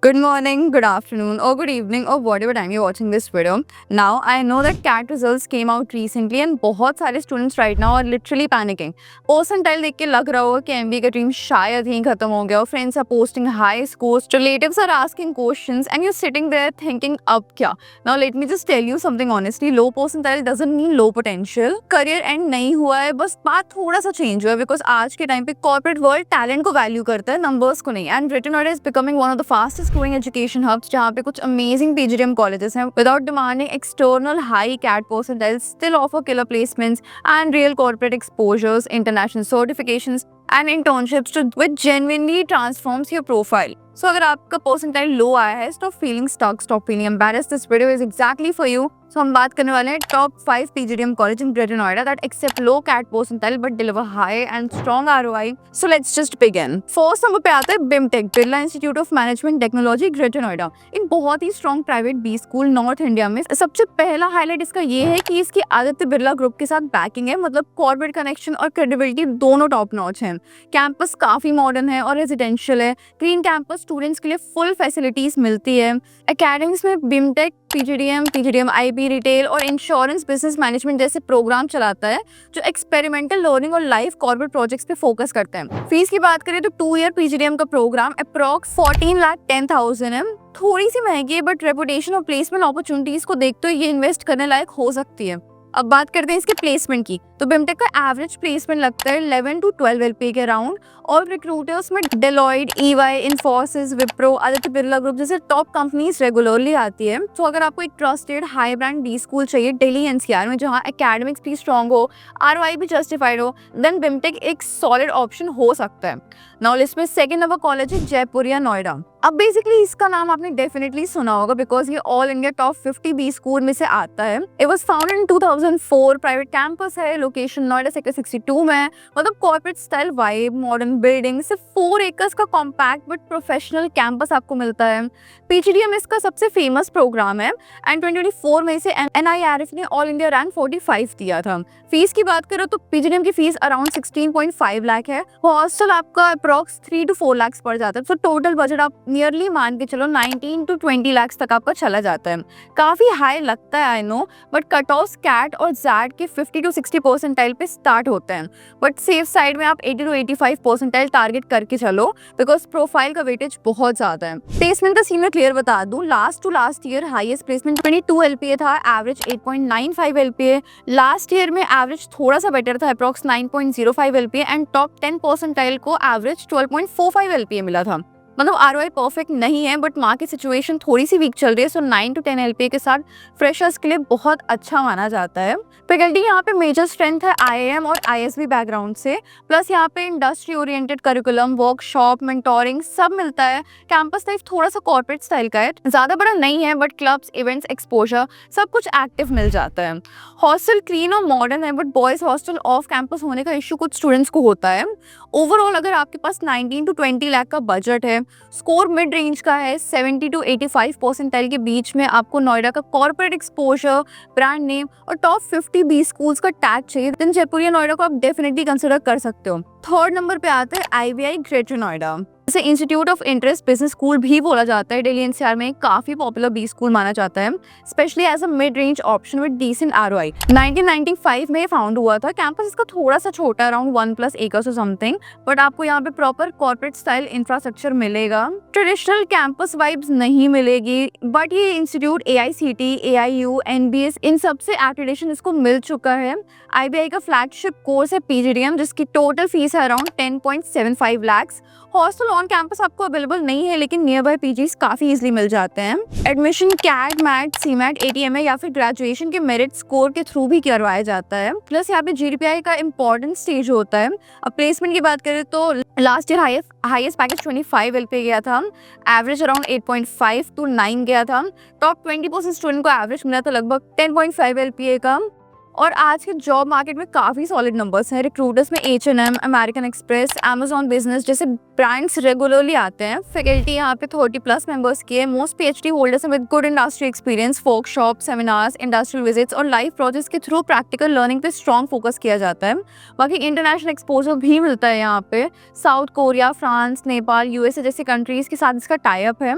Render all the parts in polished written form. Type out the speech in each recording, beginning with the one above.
Good morning, good afternoon, or good evening, or whatever time you're watching this video. Now, I know that CAT results came out recently and बहुत सारे students right now are literally panicking. Percentile देख के लग रहा होगा कि MBA का dream शायद ही खत्म हो गया और friends are posting high scores, relatives are asking questions and you're sitting there thinking अब क्या? Now, let me just tell you something honestly, low percentile doesn't mean low potential. Career end नहीं हुआ है, बस बात थोड़ा सा change हुआ है because आज के time पे corporate world talent को value करता है, numbers को नहीं. And Greater Noida is becoming one of the fastest growing education hubs जहाँ पे कुछ amazing PGDM colleges हैं without demanding external high CAT percentiles still offer killer placements and real corporate exposures, international certifications and internships to which genuinely transforms your profile. So अगर आपका percentile low आया है, stop feeling stuck, stop feeling embarrassed. This video is exactly for you. So हम बात करने वाले हैं top 5 PGDM college in Greater Noida that accept low CAT percentile but deliver high and strong ROI. So let's just begin. First number पे आता है BIMTech, Birla institute of management technology greater Noida. एक बहुत ही strong private B school north India में. सबसे पहला highlight इसका ये है कि इसकी आदित्य बिरला ग्रुप के साथ बैकिंग है, मतलब कॉर्पोरेट कनेक्शन और क्रेडिबिलिटी दोनों टॉप नॉच है. कैंपस काफी मॉडर्न है और रेजिडेंशियल है. ग्रीन कैंपस स्टूडेंट्स के लिए फुल फैसिलिटीज मिलती है. एकेडमिक्स में BIMTech PGDM IB रिटेल और इंश्योरेंस बिजनेस मैनेजमेंट जैसे प्रोग्राम चलाता है जो एक्सपेरिमेंटल लर्निंग और लाइव कॉर्पोरेट प्रोजेक्ट्स पे फोकस करते हैं. फीस की बात करें तो 2 ईयर PGDM का प्रोग्राम अप्रॉक्स 14,10,000 है. थोड़ी सी महंगी है बट रेपुटेशन और प्लेसमेंट अपॉर्चुनिटीज को देखते हुए ये इन्वेस्ट करने लायक हो सकती है. अब बात करते हैं इसके प्लेसमेंट की, तो BIMTech का एवरेज प्लेसमेंट लगता है 11 to 12 LPA के अराउंड और रिक्रूटर्स में डेलॉयड, EY, इन्फोसिस, विप्रो, आदित्य बिरला ग्रुप जैसे टॉप कंपनीज रेगुलरली आती है. तो अगर आपको एक trusted high brand D school चाहिए दिल्ली NCR में जहाँ एकेडमिक्स भी स्ट्रॉन्ग हो, ROI भी जस्टिफाइड हो, देन BIMTech एक सॉलिड ऑप्शन हो सकता है. नाउ लिस्ट में सेकंड नंबर कॉलेज है जयपुरिया नोएडा. अब बेसिकली इसका नाम आपने डेफिनेटली सुना होगा बिकॉज ये all India top 50 B school में से आता है. It was founded in 2004. Private campus है, लोकेशन नोएडा सेक्टर 62 में है. मतलब corporate style vibe, modern building, सिर्फ 4 एकर्स का कॉम्पैक्ट बट प्रोफेशनल कैंपस आपको मिलता है. PGDM इसका सबसे फेमस प्रोग्राम है एंड 2024 में इसे NIRF ने ऑल इंडिया रैंक 45 दिया था. फीस की बात करो तो PGDM की फीस अराउंड 16.5 लाख है. हॉस्टल आपका अप्रॉक्स 3 to 4 लाख पड़ जाता है. तो टोटल बजट आप नियरली मान के चलो 19 to 20 लाख तक आपका चला जाता है. काफी हाई लगता है I know, but cut off CAT और जैड के 50 to 60 परसेंटाइल पे स्टार्ट होते हैं. बट सेफ साइड में आप 80 to 85 परसेंटाइल टारगेट करके चलो बिकॉज प्रोफाइल का वेटेज बहुत ज्यादा है. प्लेसमेंट का सीन मैं क्लियर बता दूं, last to last year highest placement 22 LPA था, एवरेज 8.95 LPA. लास्ट ईयर में एवरेज थोड़ा सा बेटर था, approx 9.05 LPA and top 10 percentile को एवरेज 12.45 LPA मिला था. मतलब ROI परफेक्ट नहीं है बट मार्केट सिचुएशन थोड़ी सी वीक चल रही है, सो 9 to 10 LPA के साथ फ्रेशर्स के लिए बहुत अच्छा माना जाता है. फैकल्टी यहाँ पे मेजर स्ट्रेंथ है IIM और ISB बैकग्राउंड से, प्लस यहाँ पे industry oriented curriculum, workshop, mentoring सब मिलता है. कैंपस लाइफ थोड़ा सा कॉर्पोरेट स्टाइल का है, ज्यादा बड़ा नहीं है बट क्लब्स, इवेंट्स, एक्सपोजर सब कुछ एक्टिव मिल जाता है. हॉस्टल क्लीन और मॉडर्न है but boys hostel off campus होने का इशू कुछ स्टूडेंट्स को होता है. ओवरऑल अगर आपके पास 19 to 20 लाख का बजट है, स्कोर मिड रेंज का है, 70 to 85 परसेंटाइल के बीच में आपको नोएडा का कॉर्पोरेट एक्सपोजर, ब्रांड नेम और टॉप 50 बी स्कूल्स का टैग चाहिए, देन जयपुरिया नोएडा को आप डेफिनेटली कंसिडर कर सकते हो. थर्ड नंबर पे आता है IBI ग्रेटर नोएडा. इसे institute of interest business school भी बोला जाता है. दिल्ली NCR में काफी पॉपुलर बी स्कूल माना जाता है, specially as a mid range option with decent ROI. 1995 में फाउंड हुआ था. कैंपस इसका थोड़ा सा छोटा, अराउंड 1+ एकर्स और समथिंग, बट आपको यहाँ पे प्रॉपर कॉर्पोरेट स्टाइल इंफ्रास्ट्रक्चर मिलेगा. ट्रेडिशनल कैंपस वाइब्स नहीं मिलेगी बट ये इंस्टीट्यूट AICTE, AIU, NBS इन सबसे एक्रेडिटेशन इसको मिल चुका है. IBI का फ्लैगशिप कोर्स है PGDM जिसकी टोटल फीस है around 10.75 lakh. Hostel on campus आपको अवेलेबल नहीं है लेकिन नियर बाय PGs काफी इजीली मिल जाते हैं. Admission CAT, MAT, CMAT, ATMA या फिर ग्रेजुएशन के मेरिट स्कोर के थ्रू भी करवाया जाता है. प्लस यहाँ पे GDPI का इंपॉर्टेंट स्टेज होता है. अब प्लेसमेंट की बात करें तो last year highest package 25 LPA गया था, एवरेज अराउंड 8.5 to 9 गया था. टॉप 20% स्टूडेंट को एवरेज मिला था लगभग 10.5 LPA का. और आज के जॉब मार्केट में काफ़ी सॉलिड नंबर्स हैं। रिक्रूटर्स में H&M, American express, Amazon business जैसे ब्रांड्स रेगुलरली आते हैं। फैकल्टी यहाँ पे 30+ मेंबर्स की है। मोस्ट PhD होल्डर्स हैं with good industry experience. Workshop, seminars, industrial visits और लाइव प्रोजेक्ट्स के थ्रू प्रैक्टिकल लर्निंग पे स्ट्रॉन्ग फोकस किया जाता है। बाकी इंटरनेशनल एक्सपोजर भी मिलता है यहाँ पे। South Korea, France, Nepal, USA जैसी कंट्रीज़ के साथ इसका टाई अप है।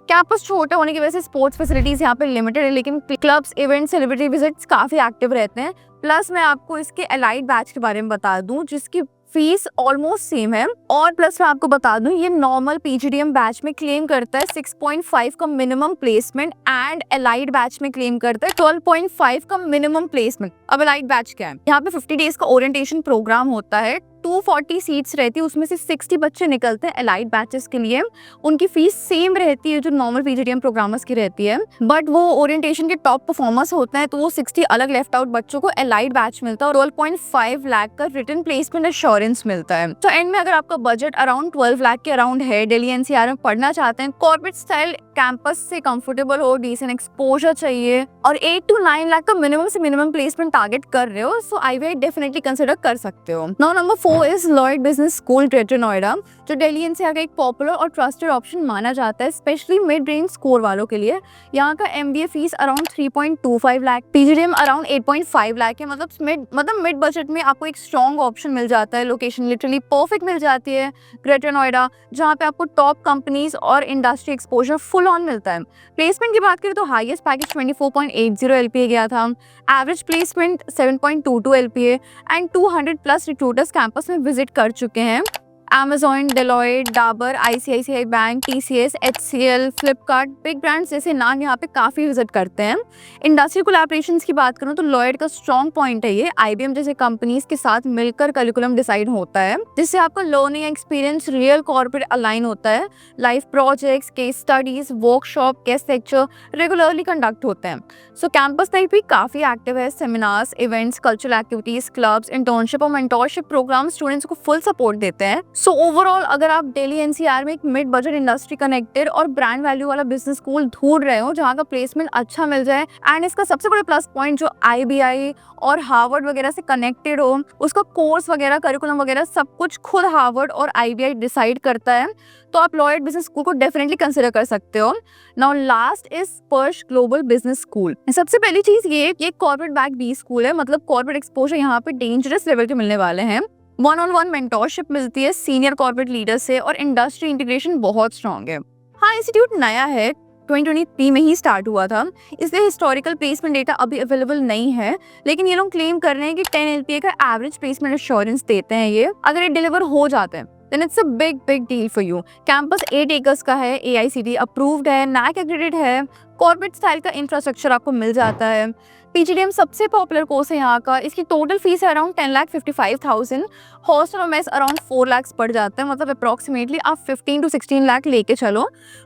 कैंपस छोटा होने की वजह से स्पोर्ट्स फैसिलिटीज़ यहाँ पे लिमिटेड है, लेकिन क्लब्स, इवेंट्स, सेलिब्रिटी विजिट्स काफ़ी एक्टिव रहते हैं। प्लस मैं आपको इसके एलाइड बैच के बारे में बता दूं, जिसकी फीस ऑलमोस्ट सेम है। और प्लस मैं आपको बता दूं, ये नॉर्मल PGDM बैच में क्लेम करता है 6.5 का minimum placement and allied batch में क्लेम करता है 12.5 का मिनिमम प्लेसमेंट। अब एलाइड बैच क्या है? यहाँ पे 50 डेज का ओरिएंटेशन प्रोग्राम होता है। 240 सीट्स रहती है, उसमें से 60 बच्चे निकलते हैं एलाइड बैचेस के लिए। उनकी फीस सेम रहती है जो नॉर्मल PGDM प्रोग्रामर्स की रहती है, बट वो ओरिएंटेशन के टॉप परफॉर्मर्स होते हैं, तो वो 60 अलग लेफ्ट आउट बच्चों को एलाइड बैच मिलता है और 12.5 लाख का रिटन प्लेसमेंट एश्योरेंस मिलता है। तो एंड में अगर आपका बजट अराउंड 12 लाख के अराउंड है, दिल्ली NCR में पढ़ना चाहते हैं, कॉर्पोरेट स्टाइल कैंपस से कंफर्टेबल हो, डिसेंट एक्सपोजर चाहिए और 8 to 9 लाख का मिनिमम से मिनिमम प्लेसमेंट टारगेट कर रहे हो, सो IVI डेफिनेटली कंसिडर कर सकते हो। Now number 4 is Lloyd business school, greater Noida, जो दिल्ली NCR का एक पॉपुलर और ट्रस्टेड ऑप्शन माना जाता है, स्पेशली मिड रेंज स्कोर वालों के लिए। यहाँ का MBA fees around 3.25 lakh, PGDM around 8.5 lakh है। मतलब मिड बजट में आपको एक स्ट्रॉन्ग ऑप्शन मिल जाता है। लोकेशन लिटरली परफेक्ट मिल जाती है, ग्रेटर नोएडा, जहाँ पे आपको टॉप कंपनीज और इंडस्ट्री एक्सपोजर फुल ऑन मिलता है। प्लेसमेंट की बात करें तो हाईएस्ट पैकेज 24.80 LPA गया था, average placement 7.22 LPA and 200+ recruiters campus में विजिट कर चुके हैं। Amazon, Deloitte, Dabur, ICICI bank, TCS, HCL, Flipkart, big brands जैसे नाम यहाँ पे काफ़ी विजिट करते हैं। इंडस्ट्री कोलैबोरेशंस की बात करूँ तो लॉयड का स्ट्रॉन्ग पॉइंट है ये। IBM जैसे कंपनीज के साथ मिलकर करिकुलम डिसाइड होता है, जिससे आपका learning experience real corporate align होता है। Live projects, case studies, workshop, guest lecture regularly conduct होते हैं। सो कैंपस लाइफ भी काफ़ी एक्टिव है। Seminars, events, cultural activities, clubs, internship और मेंटोरशिप प्रोग्राम स्टूडेंट्स को फुल सपोर्ट देते हैं। सो ओवरऑल अगर आप दिल्ली NCR में एक मिड बजट इंडस्ट्री कनेक्टेड और ब्रांड वैल्यू वाला बिजनेस स्कूल ढूंढ रहे हो जहाँ का प्लेसमेंट अच्छा मिल जाए, एंड इसका सबसे बड़ा प्लस पॉइंट जो IBI और हार्वर्ड वगैरह से कनेक्टेड हो, उसका कोर्स वगैरह, करिकुलम वगैरह सब कुछ खुद हार्वर्ड और IBI डिसाइड करता है, तो आप लॉयड बिजनेस स्कूल को डेफिनेटली कंसिडर कर सकते हो। नाउ लास्ट इज स्पर्श ग्लोबल बिजनेस स्कूल। सबसे पहली चीज ये कॉर्पोरेट बैक B स्कूल है, मतलब कॉर्पोरेट एक्सपोजर यहाँ पे डेंजरस लेवल के मिलने वाले हैं। 1-on-1 मेंटोरशिप मिलती है सीनियर कॉर्पोरेट लीडर से और इंडस्ट्री इंटीग्रेशन बहुत स्ट्रॉन्ग है। हाँ, इंस्टीट्यूट नया है, 2023 में ही स्टार्ट हुआ था, इसलिए हिस्टोरिकल प्लेसमेंट डेटा अभी अवेलेबल नहीं है, लेकिन ये लोग क्लेम कर रहे हैं कि 10 LPA का एवरेज प्लेसमेंट एश्योरेंस देते हैं ये। अगर ये डिलीवर हो जाते हैं then it's a big deal for you। Campus 8 acres का है, AICTE अप्रूव्ड है, NAAC एग्रीडेड है, कॉर्पोरेट स्टाइल का इंफ्रास्ट्रक्चर आपको मिल जाता है। PGDM सबसे पॉपुलर कोर्स है यहाँ का। इसकी टोटल फीस है अराउंड 10,55,000। हॉस्टल और मेस अराउंड 4 लाख पड़ जाता है, मतलब अप्रॉक्सीमेटली आप 15 to 16 लाख लेके चलो।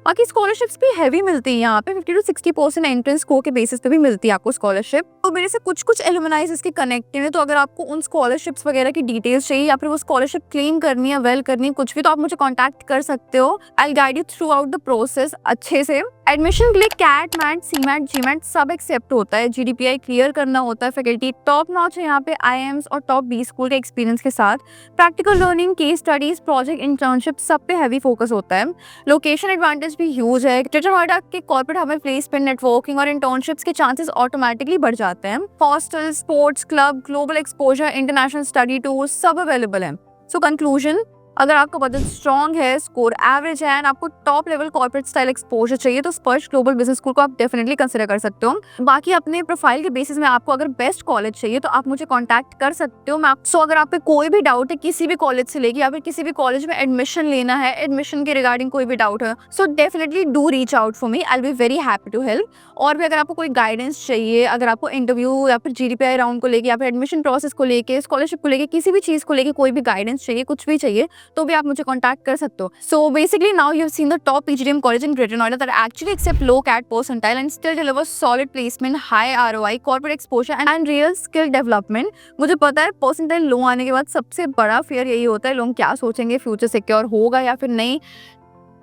बाकी स्कॉलरशिप्स भी हैवी मिलती है यहाँ पे, 50 to 60% एंट्रेंस स्कोर के बेसिस पे भी मिलती है आपको स्कॉलरशिप। तो मेरे से कुछ एलुमनाइज इसके कनेक्टेड है, तो अगर आपको उन स्कॉलरशिप्स वगैरह की डिटेल्स चाहिए या फिर वो स्कॉलरशिप क्लेम करनी है, वेल करनी है, कुछ भी, तो आप मुझे कॉन्टैक्ट कर सकते हो। I will guide you through out the process अच्छे से। एडमिशन के लिए कैट, मैट, CMAT, GMAT सब एक्सेप्ट होता है। GDPI क्लियर करना होता है। फैकल्टी टॉप नॉच है यहाँ पे, IIMs और टॉप B स्कूल के एक्सपीरियंस के साथ। Practical learning, case studies, project, internship सब पे हैवी फोकस होता है। लोकेशन एडवांटेज भी ह्यूज है। ग्रेटर नोएडा के कॉर्पोरेट हब में प्लेसमेंट, नेटवर्किंग और इंटर्नशिप्स के चांसेस ऑटोमेटिकली बढ़ जाते हैं। Hostel, sports club, global exposure, international study tour सब अवेलेबल है। सो कंक्लूजन, अगर आपका बजट स्ट्रॉन्ग है, स्कोर एवरेज है एंड आपको top level corporate style exposure चाहिए, तो स्पर्श ग्लोबल बिजनेस स्कूल को आप डेफिनेटली कंसिडर कर सकते हो। बाकी अपने प्रोफाइल के बेसिस में आपको अगर बेस्ट कॉलेज चाहिए तो आप मुझे कांटेक्ट कर सकते हो। मैं सो अगर आप पे कोई भी डाउट है किसी भी कॉलेज से लेके या फिर किसी भी कॉलेज में एडमिशन लेना है, एडमिशन के रिगार्डिंग कोई भी डाउट है, so definitely do reach out for me, I will be very happy to help. और भी अगर आपको कोई गाइडेंस चाहिए, अगर आपको इंटरव्यू या फिर GDPI राउंड को लेके या फिर एडमिशन प्रोसेस को लेके, स्कॉलरशिप को लेके, किसी भी चीज को लेके कोई भी गाइडेंस चाहिए, कुछ भी चाहिए, तो भी आप मुझे कॉन्टैक्ट कर सकते हो। So basically now you've seen the top PGDM college in Greater Noida that actually accept low CAT percentile and still deliver solid placement, high ROI, corporate exposure and real skill development। मुझे पता है percentile लो आने के बाद सबसे बड़ा fair यही होता है, लोग क्या सोचेंगे, फ्यूचर सिक्योर होगा या फिर नहीं,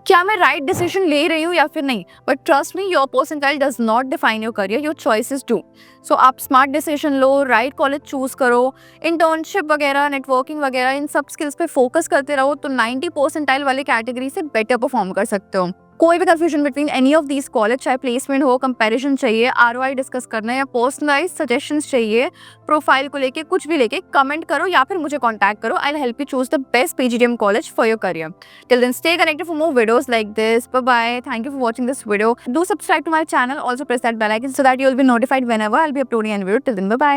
क्या मैं राइट डिसीजन ले रही हूँ या फिर नहीं? But trust me, your percentile does not define your career, your choices do. So आप स्मार्ट डिसीजन लो, राइट कॉलेज चूज करो, इंटर्नशिप वगैरह, नेटवर्किंग वगैरह, इन सब स्किल्स पे फोकस करते रहो, तो 90 परसेंटाइल वाले कैटेगरी से बेटर परफॉर्म कर सकते हो। कोई भी confusion between any of these college, चाहे प्लेसमेंट हो, कंपैरिजन चाहिए, आरओआई डिस्कस करना है या पर्सनलाइज सजेशंस चाहिए प्रोफाइल को लेके, कुछ भी लेके, कमेंट करो या फिर मुझे कांटेक्ट करो। I will help you choose the best PGDM college for your career. Till then, stay connected for more videos like this. Bye bye. Thank you for watching this video. Do subscribe to my channel. Also press that bell icon so that you will be notified whenever I'll be uploading a video. Till then, bye bye.